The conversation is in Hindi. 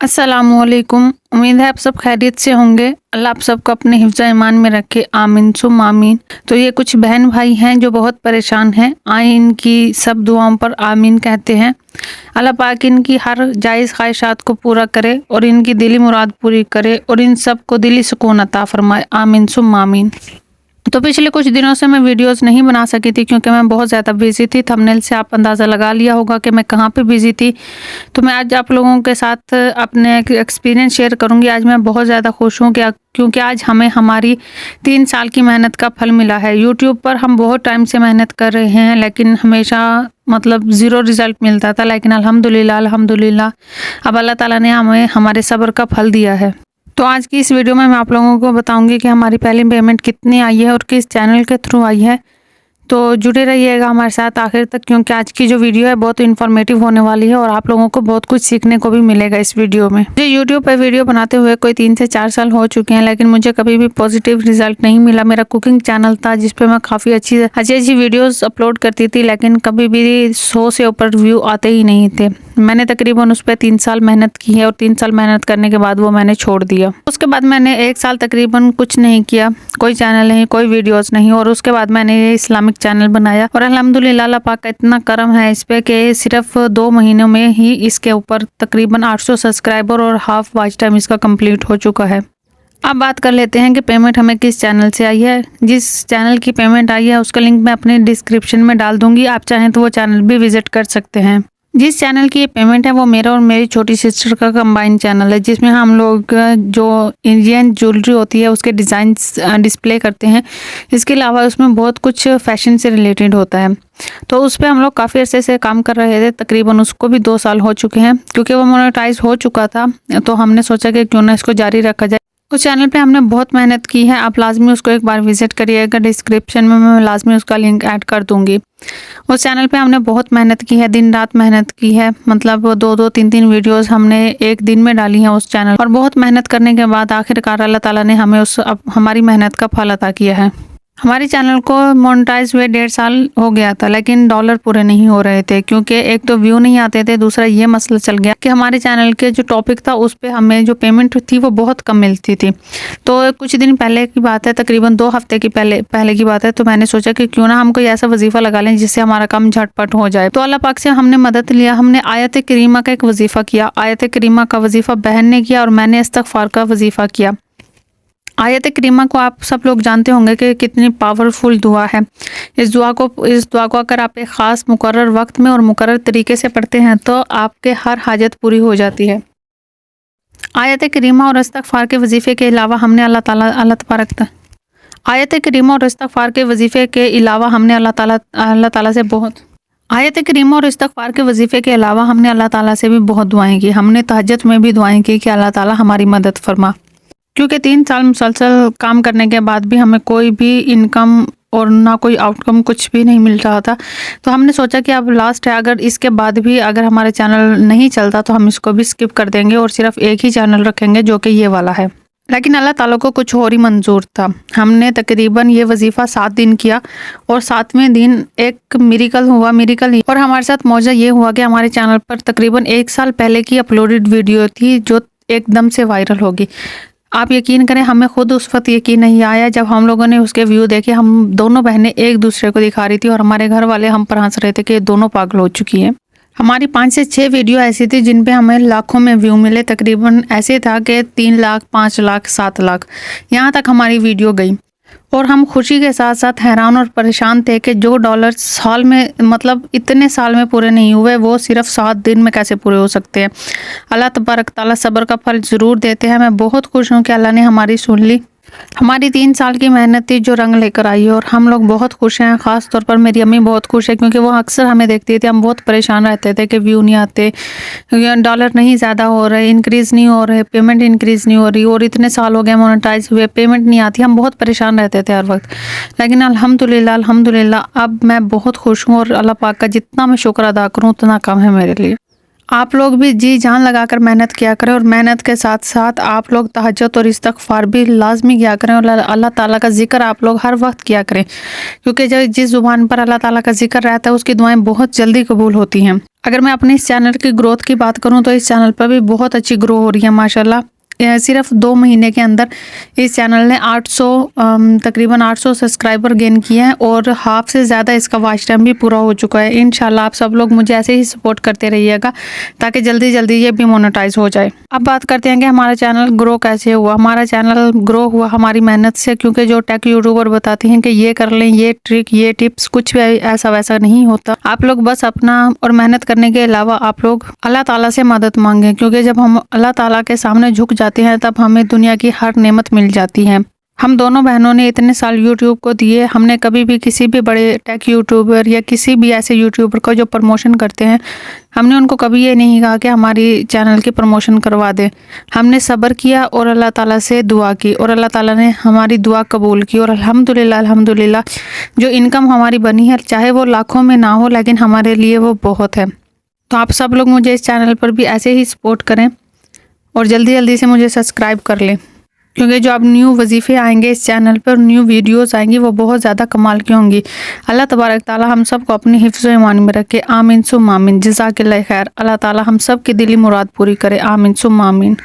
अस्सलामुअलैकुम। उम्मीद है आप सब खैरियत से होंगे। अल्लाह आप सबको अपने हिफ्ज़ ईमान में रखे, आमीन सुम आमीन। तो ये कुछ बहन भाई हैं जो बहुत परेशान हैं, आए इनकी सब दुआओं पर आमीन कहते हैं। अल्लाह पाक इनकी हर जायज़ ख्वाहिशात को पूरा करे और इनकी दिली मुराद पूरी करे और इन सब को दिली सुकून अता फरमाए, आमीन सुम आमीन। तो पिछले कुछ दिनों से मैं वीडियोस नहीं बना सकी थी क्योंकि मैं बहुत ज़्यादा बिजी थी। थंबनेल से आप अंदाज़ा लगा लिया होगा कि मैं कहाँ पे बिजी थी। तो मैं आज आप लोगों के साथ अपने एक्सपीरियंस शेयर करूँगी। आज मैं बहुत ज़्यादा खुश हूँ क्योंकि आज हमें हमारी 3 साल की मेहनत का फल मिला है। यूट्यूब पर हम बहुत टाइम से मेहनत कर रहे हैं लेकिन हमेशा मतलब ज़ीरो रिज़ल्ट मिलता था, लेकिन अल्हम्दुलिल्लाह अब अल्लाह ताला ने हमें हमारे सब्र का फल दिया है। तो आज की इस वीडियो में मैं आप लोगों को बताऊंगी कि हमारी पहली पेमेंट कितनी आई है और किस चैनल के थ्रू आई है। तो जुड़े रहिएगा हमारे साथ आखिर तक क्योंकि आज की जो वीडियो है बहुत इन्फॉर्मेटिव होने वाली है और आप लोगों को बहुत कुछ सीखने को भी मिलेगा इस वीडियो में। मुझे यूट्यूब पर वीडियो बनाते हुए कोई 3 से 4 साल हो चुके हैं लेकिन मुझे कभी भी पॉजिटिव रिजल्ट नहीं मिला। मेरा कुकिंग चैनल था जिसपे मैं काफ़ी अच्छी वीडियोज़ अपलोड करती थी लेकिन कभी भी 100 से ऊपर व्यू आते ही नहीं थे। मैंने तकरीबन उस पर 3 साल मेहनत की है और 3 साल मेहनत करने के बाद वो मैंने छोड़ दिया। उसके बाद मैंने 1 साल तकरीबन कुछ नहीं किया, कोई चैनल नहीं, कोई वीडियोस नहीं, और उसके बाद मैंने ये इस्लामिक चैनल बनाया और अल्हम्दुलिल्लाह अल्लाह पाक का इतना करम है इस पे कि सिर्फ 2 महीनों में ही इसके ऊपर तकरीबन 800 सब्सक्राइबर और हाफ वॉच टाइम इसका कंप्लीट हो चुका है। अब बात कर लेते हैं कि पेमेंट हमें किस चैनल से आई है। जिस चैनल की पेमेंट आई है उसका लिंक मैं अपने डिस्क्रिप्शन में डाल दूंगी, आप चाहें तो वो चैनल भी विजिट कर सकते हैं। जिस चैनल की ये पेमेंट है वो मेरा और मेरी छोटी सिस्टर का कंबाइन चैनल है जिसमें हम लोग जो इंडियन ज्वेलरी होती है उसके डिज़ाइंस डिस्प्ले करते हैं। इसके अलावा उसमें बहुत कुछ फैशन से रिलेटेड होता है। तो उस पर हम लोग काफ़ी अरसे से काम कर रहे थे, तकरीबन उसको भी 2 साल हो चुके हैं। क्योंकि वो मोनेटाइज हो चुका था तो हमने सोचा कि क्यों ना इसको जारी रखा जाए। उस चैनल पे हमने बहुत मेहनत की है, आप लाजमी उसको एक बार विजिट करिएगा। डिस्क्रिप्शन में मैं लाजमी उसका लिंक ऐड कर दूंगी। उस चैनल पे हमने बहुत मेहनत की है, दिन रात मेहनत की है, मतलब 2-2 3-3 वीडियोस हमने एक दिन में डाली हैं उस चैनल और बहुत मेहनत करने के बाद आखिरकार अल्लाह ताला ने हमें हमारी मेहनत का फल अता किया है। हमारे चैनल को मोनेटाइज हुए 1.5 साल हो गया था लेकिन डॉलर पूरे नहीं हो रहे थे क्योंकि एक तो व्यू नहीं आते थे, दूसरा ये मसला चल गया कि हमारे चैनल के जो टॉपिक था उस पे हमें जो पेमेंट थी वो बहुत कम मिलती थी। तो कुछ दिन पहले की बात है, तकरीबन 2 हफ्ते की पहले की बात है, तो मैंने सोचा कि क्यों ना हम कोई ऐसा वजीफ़ा लगा लें जिससे हमारा काम झटपट हो जाए। तो अल्लाह पाक से हमने मदद लिया, हमने आयत करीमा का एक वजीफ़ा किया। आयत करीमा का वजीफ़ा बहन ने किया और मैंने इस्तग़फ़ार का वजीफ़ा किया। आयत करीमा को आप सब लोग जानते होंगे कि कितनी पावरफुल दुआ है। इस दुआ को अगर आप एक ख़ास मुकर्रर वक्त में और मुकर्रर तरीके से पढ़ते हैं तो आपके हर हाजत पूरी हो जाती है। आयत करीमा और इस्तग़फ़ार के वजीफ़े के अलावा हमने अल्लाह ताला से बहुत आयत करीमा और इस्तग़फ़ार के वजीफ़े के अलावा हमने अल्लाह ताला से भी बहुत दुआएं की। हमने तहज्जुद में भी दुआएं की कि अल्लाह ताला हमारी मदद फरमा। क्योंकि 3 साल मुसलसल काम करने के बाद भी हमें कोई भी इनकम और ना कोई आउटकम कुछ भी नहीं मिल रहा था, तो हमने सोचा कि अब लास्ट है, अगर इसके बाद भी अगर हमारा चैनल नहीं चलता तो हम इसको भी स्किप कर देंगे और सिर्फ एक ही चैनल रखेंगे जो कि ये वाला है। लेकिन अल्लाह ताला को कुछ और ही मंजूर था। हमने तकरीबन ये वजीफ़ा 7 दिन किया और 7वें दिन एक मिरेकल हुआ। और हमारे साथ मौजूद ये हुआ कि हमारे चैनल पर तकरीबन 1 साल पहले की अपलोडेड वीडियो थी जो एकदम से वायरल होगी। आप यकीन करें, हमें खुद उस वक्त यकीन नहीं आया जब हम लोगों ने उसके व्यू देखे। हम दोनों बहनें एक दूसरे को दिखा रही थी और हमारे घर वाले हम पर हंस रहे थे कि दोनों पागल हो चुकी हैं। हमारी 5 से 6 वीडियो ऐसी थी जिन पे हमें लाखों में व्यू मिले। तकरीबन ऐसे था कि 3 लाख, 5 लाख, 7 लाख, यहाँ तक हमारी वीडियो गई। और हम खुशी के साथ साथ हैरान और परेशान थे कि जो डॉलर साल में, मतलब इतने साल में पूरे नहीं हुए, वो सिर्फ 7 दिन में कैसे पूरे हो सकते हैं। अल्लाह तबारक ताला सब्र का फल ज़रूर देते हैं। मैं बहुत खुश हूँ कि अल्लाह ने हमारी सुन ली। हमारी 3 साल की मेहनत थी जो रंग लेकर आई है और हम लोग बहुत खुश हैं। ख़ास तौर पर मेरी अम्मी बहुत खुश है क्योंकि वो अक्सर हमें देखती थी, हम बहुत परेशान रहते थे कि व्यू नहीं आते, डॉलर नहीं ज़्यादा हो रहे, इंक्रीज़ नहीं हो रहे, पेमेंट इंक्रीज़ नहीं हो रही और इतने साल हो गए मोनेटाइज हुए, पेमेंट नहीं आती। हम बहुत परेशान रहते थे हर वक्त। लेकिन अल्हम्दुलिल्लाह अब मैं बहुत खुश हूँ और अल्लाह पाक का जितना मैं शुक्र अदा करूँ उतना कम है मेरे लिए। आप लोग भी जी जान लगाकर मेहनत किया करें और मेहनत के साथ साथ आप लोग तहज्जुद और इस्तिग़फ़ार भी लाज़मी किया करें और अल्लाह ताला का ज़िक्र आप लोग हर वक्त किया करें, क्योंकि जब जिस ज़ुबान पर अल्लाह ताला का ज़िक्र रहता है उसकी दुआएं बहुत जल्दी कबूल होती हैं। अगर मैं अपने इस चैनल की ग्रोथ की बात करूं तो इस चैनल पर भी बहुत अच्छी ग्रो हो रही है माशाल्लाह। सिर्फ 2 महीने के अंदर इस चैनल ने 800 तकरीबन 800 सब्सक्राइबर गेन किए हैं और हाफ से ज़्यादा इसका वॉच टाइम भी पूरा हो चुका है। इंशाल्लाह आप सब लोग मुझे ऐसे ही सपोर्ट करते रहिएगा ताकि जल्दी जल्दी ये भी मोनेटाइज हो जाए। अब बात करते हैं कि हमारा चैनल ग्रो कैसे हुआ। हमारा चैनल ग्रो हुआ हमारी मेहनत से, क्योंकि जो टेक यूट्यूबर बताते हैं कि ये कर लें, ये ट्रिक, ये टिप्स, कुछ भी ऐसा वैसा नहीं होता। आप लोग बस अपना और मेहनत करने के अलावा आप लोग अल्लाह ताला से मदद मांगें, क्योंकि जब हम अल्लाह ताला के सामने झुक जाते हैं तब हमें दुनिया की हर नेमत मिल जाती है। हम दोनों बहनों ने इतने साल यूट्यूब को दिए, हमने कभी भी किसी भी बड़े टेक यूट्यूबर या किसी भी ऐसे यूट्यूबर को जो प्रमोशन करते हैं, हमने उनको कभी ये नहीं कहा कि हमारी चैनल की प्रमोशन करवा दे। हमने सब्र किया और अल्लाह ताला से दुआ की और अल्लाह ताला ने हमारी दुआ कबूल की और अल्हम्दुलिल्लाह अल्हम्दुलिल्लाह जो इनकम हमारी बनी है, चाहे वो लाखों में ना हो लेकिन हमारे लिए वो बहुत है। तो आप सब लोग मुझे इस चैनल पर भी ऐसे ही सपोर्ट करें और जल्दी जल्दी से मुझे सब्सक्राइब कर लें, क्योंकि जो अब न्यू वजीफ़े आएंगे इस चैनल पर, न्यू वीडियोस आएंगी, वो बहुत ज़्यादा कमाल की होंगी। अल्लाह तबारक ताला हम सब को अपनी हिफ्ज़ व ईमान में रखे। आमीन सुम्मा आमीन। जज़ाकल्लाह खैर। अल्लाह ताला हम सब की दिली मुराद पूरी करे। आमीन सुम्मा आमीन।